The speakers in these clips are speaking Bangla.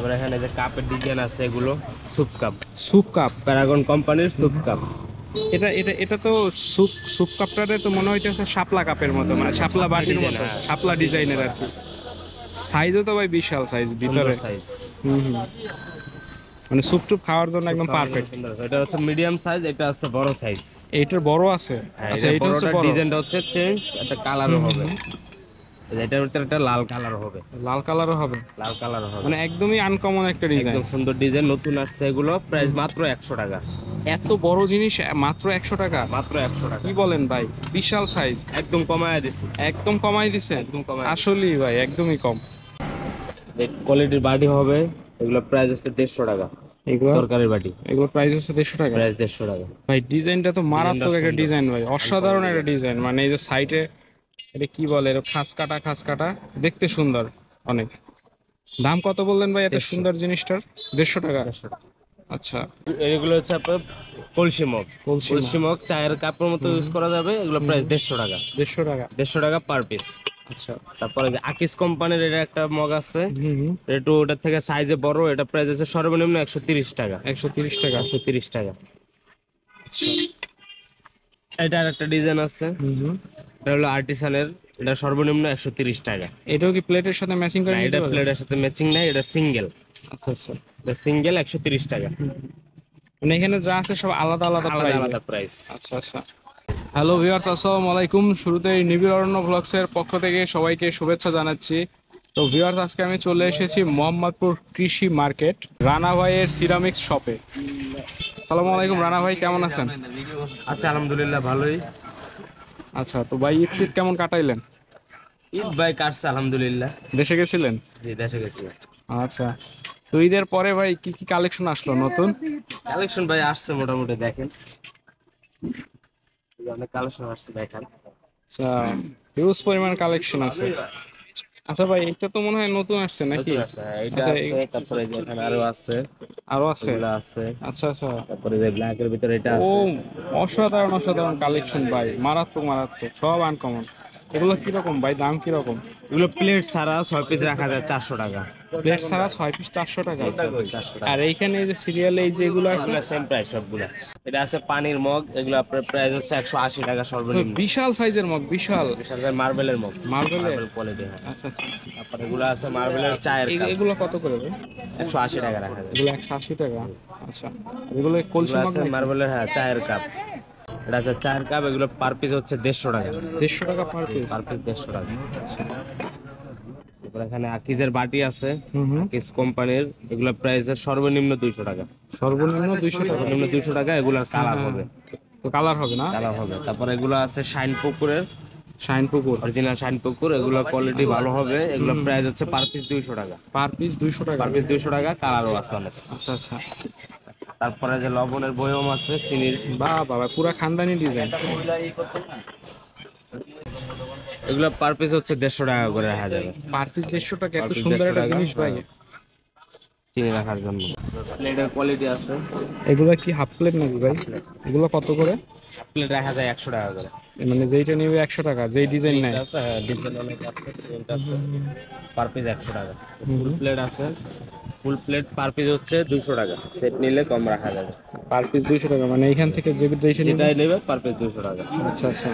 তারপর এখানে যে কাপের ডিজাইন আছে এগুলো স্যুপ কাপ। প্যারাগন কোম্পানির স্যুপ কাপ। এটা এটা এটা তো স্যুপ কাপটারে তো মনে হইতেছে শাপলা কাপের মতো, মানে শাপলা বাটির ডিজাইন, মতো, হ্যাঁ। শাপলা ডিজাইনের আর কি। সাইজও তো ভাই বিশাল সাইজ ভিতরে। সাইজ, হুম। মানে স্যুপ টুপ খাওয়ার জন্য একদম পারফেক্ট। এটা হচ্ছে মিডিয়াম সাইজ, এটা হচ্ছে বড় সাইজ। এইটার বড় আছে? হ্যাঁ, আচ্ছা, এটা হচ্ছে বড়টার বড়। ডিজাইনটা হচ্ছে চেঞ্জ, একটা কালারও হুম, হবে। হুম। এটার ভিতরে একটা লাল কালার হবে। লাল কালারও হবে? লাল কালার হবে, মানে একদমই আনকমন একটা ডিজাইন। একদম সুন্দর ডিজাইন, নতুন আসছে এগুলো। প্রাইস মাত্র 100 টাকা। এত বড় জিনিস মাত্র 100 টাকা? মাত্র 100 টাকা। কি বলেন ভাই, বিশাল সাইজ। একদম কমায় দিছি। একদম কমাই দিছে? একদম কমায়। আসলেই ভাই একদমই কম। কোয়ালিটির বাটি হবে, এগুলো প্রাইস হচ্ছে 150 টাকা। এগুলো তরকারির বাটি, এগুলো প্রাইস হচ্ছে 150 টাকা? প্রাইস 150 টাকা। ভাই ডিজাইনটা তো মারাত্মক একটা সুন্দর। ডিজাইন ভাই, অসাধারণ একটা ডিজাইন। মানে এই যে সাইডে এটা কি বলে, এটা খাস কাটা দেখতে সুন্দর অনেক। দাম কত বললেন ভাই এত 150 সুন্দর জিনিসটার? 150 টাকা? 150 টাকা। আচ্ছা। এগুলো হচ্ছে আপনার কলসি মগ। কলসি মগ চায়ের কাপের মতো ইউজ করা যাবে। এগুলো প্রাইস 150 টাকা। 150 টাকা? 150 টাকা পার পিস। আচ্ছা। তারপরে যে আকিস কোম্পানির এটা একটা মগ আছে, হুম হুম। একটু ওটার থেকে সাইজে বড়। এটা প্রাইস আছে সর্বনিম্ন 130 টাকা। 130 টাকা? 130 টাকা। আচ্ছা। এটার একটা ডিজাইন আছে, হুম হুম। এটা হলো আর্টিসানের। এটা সর্বনিম্ন 130 টাকা। এটাও কি প্লেটের সাথে ম্যাচিং করে না, নিতে এটা পারবে? প্লেটের সাথে ম্যাচিং নাই, এটা সিঙ্গেল। আচ্ছা আচ্ছা। এটা সিঙ্গেল 130 টাকা। মানে এখানে যা আছে সব আলাদা আলাদা আলাদা প্রাইস? আলাদা প্রাইস। আচ্ছা আচ্ছা। হ্যালো ভিউয়ার্স, আসসালামু আলাইকুম। শুরুতেই নিবিড় অরণ্য ব্লগসের পক্ষ থেকে সবাইকে শুভেচ্ছা জানাচ্ছি। তো ভিউয়ার্স, আজকে আমি চলে এসেছি মোহাম্মদপুর কৃষি মার্কেট, রানা ভাইয়ের সিরামিক্স শপে। আসসালামু আলাইকুম রানা ভাই, কেমন আছেন? আচ্ছা, আলহামদুলিল্লাহ ভালোই। আচ্ছা, তো ভাই ঈদ টিদ কেমন কাটাইলেন? ঈদ ভাই কাটছে আলহামদুলিল্লাহ। দেশে গেছিলেন? জি, দেশে গেছিলাম। আচ্ছা, তো ঈদের পরে ভাই কি কি কালেকশন আসলো নতুন? কালেকশন ভাই আসছে মোটামুটি, দেখেন এই যে অনেক কালেকশন আসছে, দেখেন। আচ্ছা, হিউজ পরিমাণ কালেকশন আছে। আচ্ছা ভাই, এটা তো মনে হয় নতুন আসছে নাকি? নতুন আসছে, হ্যাঁ, এটা আচ্ছা, আছে। তারপরে যে এখানে আরো আছে, আরো আছে? এগুলো আছে। আচ্ছা আচ্ছা। তারপরে যে ব্ল্যাক এর ভিতরে এটা ও, আছে। অসাধারণ অসাধারণ কালেকশন ভাই, মারাত্মক মারাত্মক, সব আনকমন। এগুলো কিরকম ভাই, দাম কিরকম? এগুলো প্লেট ছাড়া 6 পিস রাখা যায় 400 টাকা। প্লেট ছাড়া 6 পিস 400 টাকা? 400 আর টাকা। এইখানে এই যে সিরিয়ালে এই যে এগুলো আছে, এগুলো সেম প্রাইস সবগুলো। এটা আছে পানির মগ, এগুলো আপনার প্রাইস হচ্ছে 180 টাকা সর্বনিম্ন। বিশাল সাইজের মগ, বিশাল। বিশাল মার্বেলের মগ, মার্বেলের? Marble quality. আচ্ছা আচ্ছা। তারপর এগুলো আছে মার্বেলের চায়ের কাপ, এগুলো কত করে ভাই? 180 টাকা রাখা যায়। এগুলো 180 টাকা? আচ্ছা। আর এগুলো কলসি এগুলো মগ আছে নাকি? মার্বেলের, হ্যাঁ, চায়ের কাপ। এটা হচ্ছে চায়ের কাপ, এগুলো পার পিস হচ্ছে 150 টাকা। 150 টাকা পার পিস? পার পিস 150 টাকা। আচ্ছা। তারপর এখানে আকিজের বাটি আছে, হুম হুম। আকিজ কোম্পানির। এগুলো প্রাইস সর্বনিম্ন 200 টাকা। সর্বনিম্ন 200 টাকা? সর্বনিম্ন 200 টাকা। এগুলোর কালার হবে, তো কালার হবে না? কালার হবে। তারপর এগুলো আছে শাইন পুকুরের, শাইন পুকুর? অরিজিনাল শাইন পুকুর। এগুলোর কোয়ালিটি ভালো হবে। এগুলো প্রাইস হচ্ছে পার পিস 200 টাকা। পার পিস 200 টাকা? পার পিস 200 টাকা, কালারও আছে অনেক। আচ্ছা আচ্ছা। তারপরে যে লবণের বয়ম আছে, চিনির। বাহ বাবা, পুরা খানদানি ডিজাইন। এগুলো পার পিস হচ্ছে 150 টাকা করে রাখা যাবে। পার পিস 150 টাকা? Per এত piece সুন্দর 150 একটা টাকা, জিনিস ভাই। হ্যাঁ। চিনি রাখার জন্য প্লেটের কোয়ালিটি আছে। এগুলো কি হাফ প্লেট নাকি ভাই? এগুলো কত করে? প্লেট রাখা যায় 100 টাকা করে। মানে যেইটা নিবে 100 টাকা, যেই ডিজাইন নেয়? আছে, হ্যাঁ, ডিজাইন অনেক আছে, প্রিন্ট আছে। পার পিস 100 টাকা। হুম। ফুল প্লেট আছে, ফুল প্লেট পার পিস হচ্ছে 200 টাকা। সেট নিলে কম রাখা যাবে। পার পিস 200 টাকা, মানে এইখান থেকে যে যেইটা নিবে? যেটাই নেবে পার পিস 200 টাকা। আচ্ছা আচ্ছা।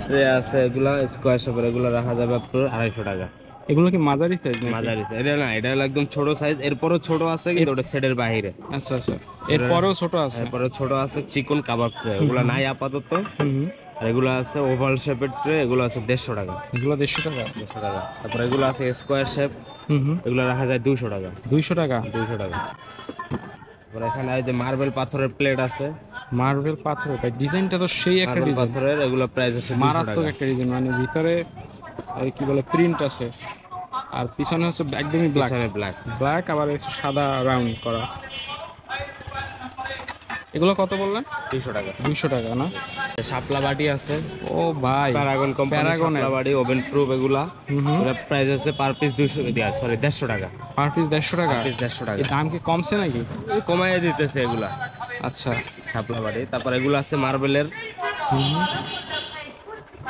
ট্রে আছে, এগুলা স্কোয়ার শেপের, এগুলো রাখা যাবে আপনার 250 টাকা। এগুলো কি মাঝারি সাইজ নাকি? মাঝারি সাইজ। এটা না, এটা হলো একদম ছোট সাইজ। এরপরও ছোট আছে, কিন্তু ওটা সেটের বাইরে। আচ্ছা আচ্ছা। এরপরেও ছোট আছে? এরপরে ছোট আছে চিকন কাবাব ট্রে, এগুলো নাই আপাতত। হুম। আর এগুলো আছে ওভাল শেপের ট্রে, এগুলো আছে 150 টাকা। এগুলো 150 টাকা? 150 টাকা। তারপর এগুলো আছে স্কোয়ার শেপ, হুম হুম। এগুলো রাখা যায় 200 টাকা। 200 টাকা? 200 টাকা। তারপর এখানে এই যে মার্বেল পাথরের প্লেট আছে, মার্বেল পাথর? ভাই ডিজাইনটা তো সেই একটা মার্বেল ডিজাইন, পাথরের। এগুলো প্রাইস আছে 200 মারাত্মক টাকা। একটা ডিজাইন। মানে ভিতরে এই কি বলে প্রিন্ট আছে, আর পিছনে হচ্ছে একদমই ব্ল্যাক। পিছনে ব্ল্যাক। ব্ল্যাক আবার একটু সাদা রাউন্ড করা। এগুলো কত বললেন? 200 টাকা। 200 টাকা না? শাপলা বাটি আছে, ও ভাই, প্যারাগন কোম্পানির প্যারাগনের? শাপলা বাটি, ওভেন প্রুফ। এগুলা হুম হুম। এগুলা প্রাইস আছে পার পিস 200, সরি 150 টাকা। পার পিস 150 টাকা? পার পিস 150 টাকা। এই দাম কি কমছে নাকি? এই কমাইয়ে দিতেছে এগুলা, আচ্ছা। শাপলা বাটি। তারপর এগুলো আছে মার্বেলের, হুম হুম।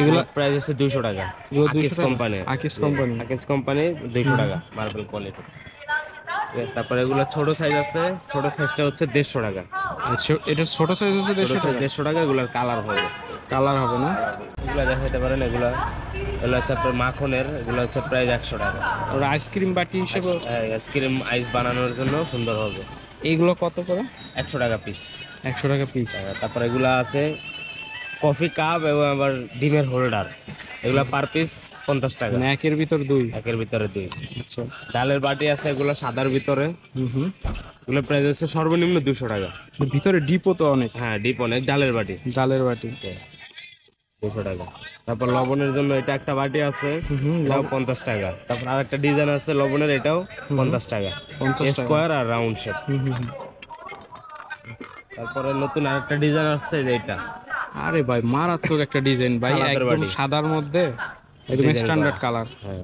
এগুলো এগুলো প্রাইস আছে 200 টাকা। এগুলো 200 আকিজ টাকা? Company, Akij company? Akij company 200 টাকা মার্বেল কোয়ালিটি। তারপরে এগুলো ছোট সাইজ আছে, ছোট সাইজটা হচ্ছে 150 টাকা। আচ্ছা, এটা ছোট সাইজ হচ্ছে 150 টাকা। 150 টাকা, এগুলোর কালার হবে। কালার হবে না? এগুলো দেখাতে পারেন, এগুলো হচ্ছে আপনার মাখনের, এগুলো হচ্ছে প্রাইস 100 টাকা। ওর আইসক্রিম বাটি হিসেবে আইসক্রিম আইস বানানোর জন্য সুন্দর হবে। এইগুলো কত করে? 100 টাকা পিস। 100 টাকা পিস। তারপরে এগুলো আছে কফি কাপ এবং আবার ডিমের হোল্ডার, এগুলো পার পিস 50 টাকা। মানে একের ভিতর দুই? একের ভিতরে দুই। আচ্ছা। ডালের বাটি আছে, এগুলো সাদার ভিতরে, হুম। এগুলো প্রাইস হচ্ছে সর্বনিম্ন 200 টাকা। ভিতরে ডিপও তো অনেক। হ্যাঁ, ডিপ অনেক। ডালের বাটি, ডালের বাটি 200 টাকা। তারপর লবণের জন্য এটা একটা বাটি আছে, এটাও 50 টাকা। তারপর আর একটা ডিজাইন আছে লবণের, এটাও 50 টাকা, 50 টাকা। স্কোয়ার আর রাউন্ড শেপ। তারপরে নতুন আরেকটা ডিজাইন আসছে, যে এটা। আরে ভাই মারাত্মক একটা ডিজাইন ভাই, সাদার একদম বাটি। সাদার মধ্যে একদম Design স্ট্যান্ডার্ড করা। কালার। হ্যাঁ,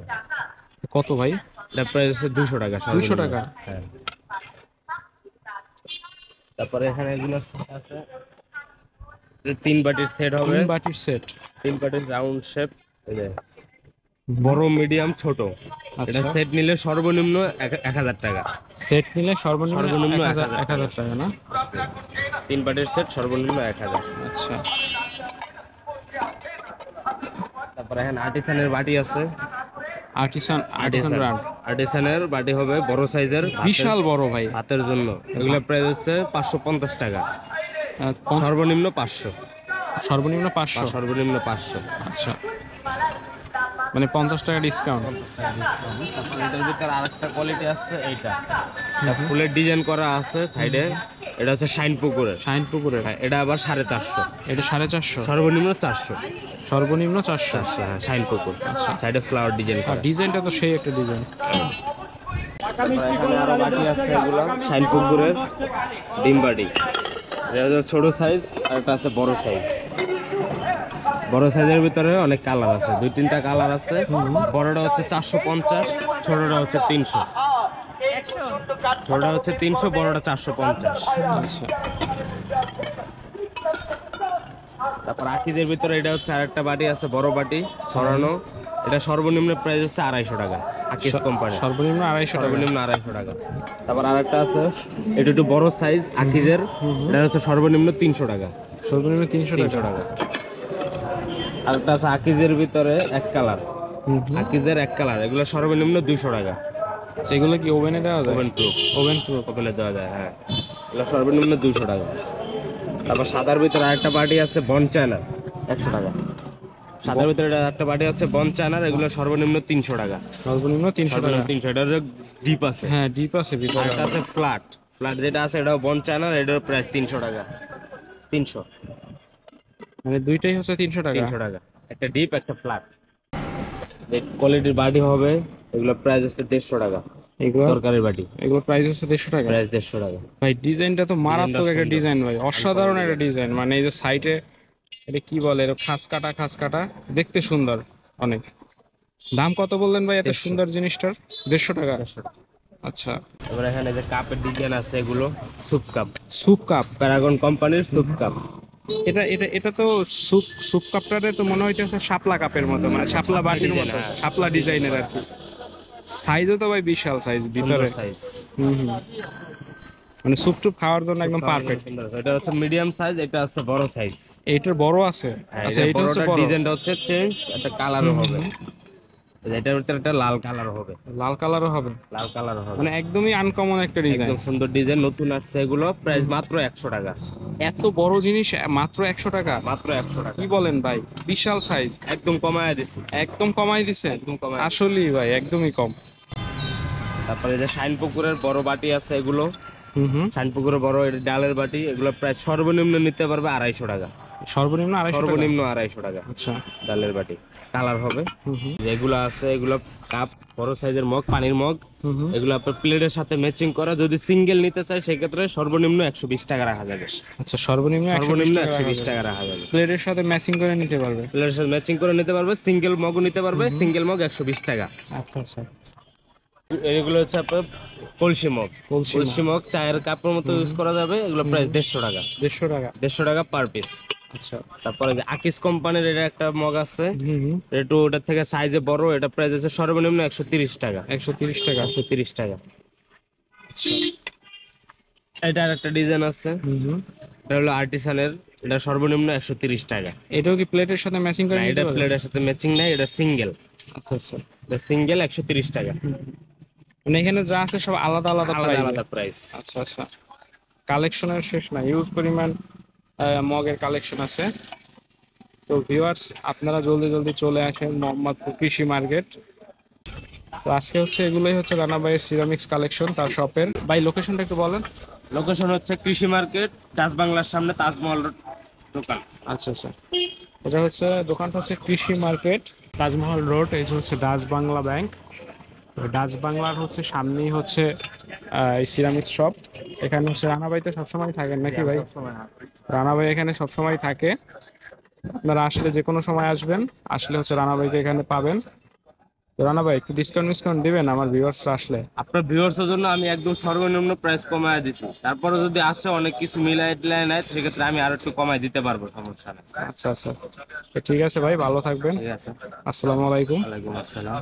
কত ভাই? এটা প্রাইস হচ্ছে 200 টাকা। 200 টাকা? হ্যাঁ। তারপরে এখানে এগুলো set আছে, যে 3 বাটির সেট হবে। 3 বাটির সেট। 3 বাটির রাউন্ড শেপ, বড় মিডিয়াম ছোট। এটা আচ্ছা, সেট নিলে সর্বনিম্ন 1000 টাকা। সেট নিলে সর্বনিম্ন সর্বনিম্ন 1000 1000 টাকা না? 3 বাটির সেট সর্বনিম্ন 1000। আচ্ছা। তারপরে এখানে আর্টিসানের বাটি আছে। Artisan brand. আর্টিসানের বাটি হবে বড় সাইজের, বিশাল বড় ভাই। হাতের জন্য। এগুলো প্রাইস হচ্ছে 550 টাকা। পঞ্চ- সর্বনিম্ন 500। সর্বনিম্ন 500। সর্বনিম্ন 500। আচ্ছা, মানে 50 টাকা ডিসকাউন্ট। তারপর এটার ভিতরে আরেকটা কোয়ালিটি আছে, এইটা ফুলের ডিজাইন করা আছে সাইডে। এটা হচ্ছে শাইন পুকুরের। শাইন পুকুরের। হ্যাঁ, এটা আবার 450। এটা 450। সর্বনিম্ন 400। সর্বনিম্ন 400। 400, হ্যাঁ, শাইন পুকুর। আচ্ছা। সাইডে ফ্লাওয়ার ডিজাইন আর করা। ডিজাইনটা তো সেই একটা ডিজাইন। তারপরে এখানে আরো বাটি আছে, এগুলো শাইন পুকুরের ডিম বাটি। এটা হচ্ছে ছোট সাইজ, আর একটা আছে বড় সাইজ। বড় সাইজের ভিতরে অনেক কালার আছে, 2-3টা কালার আছে। বড়টা হচ্ছে 450, ছোটটা হচ্ছে 300। ছোটটা হচ্ছে 300, বড়টা 450। আচ্ছা। তারপর আকিজের ভিতরে এটা হচ্ছে আরেকটা বাটি আছে, বড় বাটি ছড়ানো। এটা সর্বনিম্ন প্রাইস হচ্ছে 250 টাকা। আকিজ কোম্পানি, সর্বনিম্ন 250 টাকা। সর্বনিম্ন 250 টাকা। তারপর আরেকটা আছে, এটা একটু বড় সাইজ আকিজের, এটা হচ্ছে সর্বনিম্ন 300 টাকা। সর্বনিম্ন 300 300 টাকা। টাকা। আরেকটা আছে আকিজের ভিতরে এক কালার, আকিজের এক কালার, এগুলো সর্বনিম্ন 200 টাকা। সেগুলো কি ওভেনে দেওয়া যায়? Oven proof, oven proof. ওভেনে দেওয়া যায়, হ্যাঁ। এগুলো সর্বনিম্ন 200 টাকা। তারপর সাদার ভিতরে আরেকটা বাটি আছে বন চায়নার, 100 টাকা। সাদার ভিতরে একটা বাটি আছে বন চায়নার, এগুলো সর্বনিম্ন 300 টাকা। সর্বনিম্ন 300 টাকা। 300। এটার ডিপ আছে। হ্যাঁ, ডিপ আছে ভিতরে। আরেকটা আছে ফ্ল্যাট, ফ্ল্যাট যেটা আছে এটাও বন চায়নার, এটার প্রাইস 300 টাকা। 300। মানে দুইটাই হচ্ছে 300 টাকা। 300 টাকা, একটা ডিপ একটা ফ্ল্যাট। কোয়ালিটির বাটি হবে, এগুলো প্রাইস হচ্ছে 150 টাকা। এগুলো তরকারির বাটি, এগুলো প্রাইস হচ্ছে 150 টাকা। প্রাইস 150 টাকা। ভাই ডিজাইনটা তো মারাত্মক একটা সুন্দর। ডিজাইন ভাই, অসাধারণ একটা ডিজাইন। মানে এই যে সাইডে এটা কি বলে, এটা খাস কাটা দেখতে সুন্দর অনেক। দাম কত বললেন ভাই এত 150 সুন্দর জিনিসটার? 150 টাকা। আচ্ছা। এবার এখানে যে কাপের ডিজাইন আছে, এগুলো soup cup, soup cup. Paragon কোম্পানির স্যুপ কাপ। এটা তো স্যুপ কাপটারে তো মনে হইতেছে শাপলা কাপের মতো, মানে শাপলা বাটির মতো, হ্যাঁ। শাপলা ডিজাইনের আর কি। সাইজও তো ভাই বিশাল সাইজ ভিতরে। সাইজ, হুম। মানে স্যুপ টুপ খাওয়ার জন্য একদম পারফেক্ট। এটা হচ্ছে মিডিয়াম সাইজ, এটা হচ্ছে বড় সাইজ। এইটার বড় আছে? আচ্ছা, এটা হচ্ছে বড়। ডিজাইনটা হচ্ছে চেঞ্জ, একটা কালারও হবে। এটার ভিতরে একটা লাল কালার হবে। লাল কালারও হবে? লাল কালার হবে, মানে একদমই আনকমন একটা ডিজাইন। একদম সুন্দর ডিজাইন, নতুন আসছে। এগুলো প্রাইস মাত্র 100 টাকা। এত বড় জিনিস মাত্র 100 টাকা? মাত্র 100 টাকা। কি বলেন ভাই, বিশাল সাইজ। একদম কমায় দিছি, একদম কমাই দিছে? একদম কমায়। আসলেই ভাই একদমই কম। তারপরে যে শাইন পুকুরের বড় বাটি আছে, এগুলো হুম। শাইন পুকুরের বড় এটা ডালের বাটি, এগুলো প্রায় সর্বনিম্ন নিতে পারবে 250 টাকা। সর্বনিম্ন 250 টাকা? সর্বনিম্ন 250 টাকা আচ্ছা। ডালের বাটি, কালার হবে। হুম। যেগুলো আছে এগুলো কাপ, বড় সাইজের মগ, পানির মগ, হুম। এগুলো আপনার প্লেটের সাথে ম্যাচিং করা। যদি সিঙ্গেল নিতে চাই সেক্ষেত্রে সর্বনিম্ন 120 টাকা রাখা যাবে। আচ্ছা, সর্বনিম্ন সর্বনিম্ন 120 120 টাকা রাখা যাবে। প্লেটের সাথে ম্যাচিং করে নিতে পারবে? প্লেটের সাথে ম্যাচিং করে নিতে পারবে, সিঙ্গেল মগও নিতে পারবে। সিঙ্গেল মগ 120 টাকা। আচ্ছা আচ্ছা। এগুলো হচ্ছে আপনার কলসি মগ, কলসি মগ চায়ের কাপের মতো ইউজ করা যাবে। এগুলো প্রাইস 150 টাকা। 150 টাকা? 150 টাকা পার পিস। আচ্ছা। তারপরে যে আকিস কোম্পানির এটা একটা মগ আছে, হুম। একটু ওটার থেকে সাইজে বড়, এটা প্রাইস আছে সর্বনিম্ন 130 টাকা। 130 টাকা? 130 টাকা। এটা আর একটা ডিজাইন আছে, হুম। এটা হলো আর্টিসানের, এটা সর্বনিম্ন 130 টাকা। এটাও কি প্লেটের সাথে ম্যাচিং করে না, নিতে এটা পারবে? প্লেটের সাথে ম্যাচিং নাই, এটা সিঙ্গেল। আচ্ছা আচ্ছা। এটা সিঙ্গেল 130 টাকা। মানে এখানে যা আছে সব আলাদা আলাদা আলাদা প্রাইস। আলাদা প্রাইস। আচ্ছা আচ্ছা। কালেকশনের শেষ নাই, ইউজ পরিমাণ মগের কালেকশন আছে। তো ভিউয়ার্স, আপনারা জলদি জলদি চলে আসেন মোহাম্মদপুর কৃষি মার্কেট। তো আজকে হচ্ছে এগুলোই হচ্ছে রানা ভাইয়ের সিরামিক্স কালেকশন তার শপের। ভাই লোকেশনটা একটু বলেন। লোকেশন হচ্ছে কৃষি মার্কেট, ডাচ বাংলার সামনে, তাজমহল রোড দোকান। আচ্ছা আচ্ছা। এটা হচ্ছে দোকানটা হচ্ছে কৃষি মার্কেট, তাজমহল রোড। এই যে হচ্ছে ডাচ বাংলা ব্যাংক। ডাচ বাংলার হচ্ছে সামনেই হচ্ছে এই সিরামিক্স শপ। এখানে হচ্ছে রানা ভাই তো সবসময় থাকেন নাকি ভাই? রানা ভাই এখানে সবসময় থাকে। আপনারা আসলে যে কোনো সময় আসবেন, আসলে হচ্ছে রানা ভাইকে এখানে পাবেন। তো রানা ভাই একটু ডিসকাউন্ট দিবেন আমার ভিউয়ার্সরা আসলে? আপনার ভিউয়ার্সের জন্য আমি একদম সর্বনিম্ন প্রাইস কমায় দিছি, তারপরে যদি আসে অনেক কিছু মিলাই টিলাই নেয় সেক্ষেত্রে আমি আরো একটু কমায় দিতে পারবো, সমস্যা নেই। আচ্ছা আচ্ছা। তো ঠিক আছে ভাই, ভালো থাকবেন। ঠিক আছে, আসসালামু আলাইকুম। ওয়ালাইকুম আসসালাম।